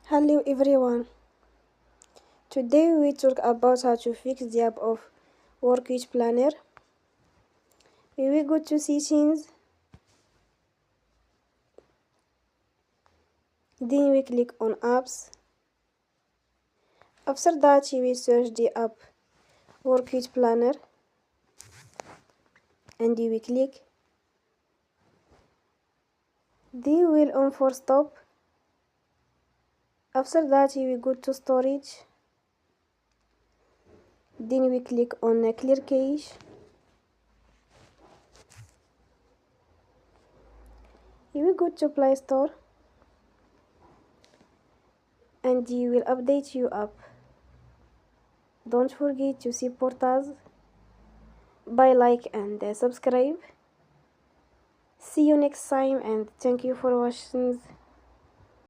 Hello everyone. Today we talk about how to fix the app of Workweek Planner. We will go to settings, then we click on apps. After that we will search the app Workweek Planner and we will click. Then we will on for stop. After that we will go to storage. Then we click on clear cache. We will go to Play Store and you will update your app. Don't forget to support us by like and subscribe. See you next time and thank you for watching.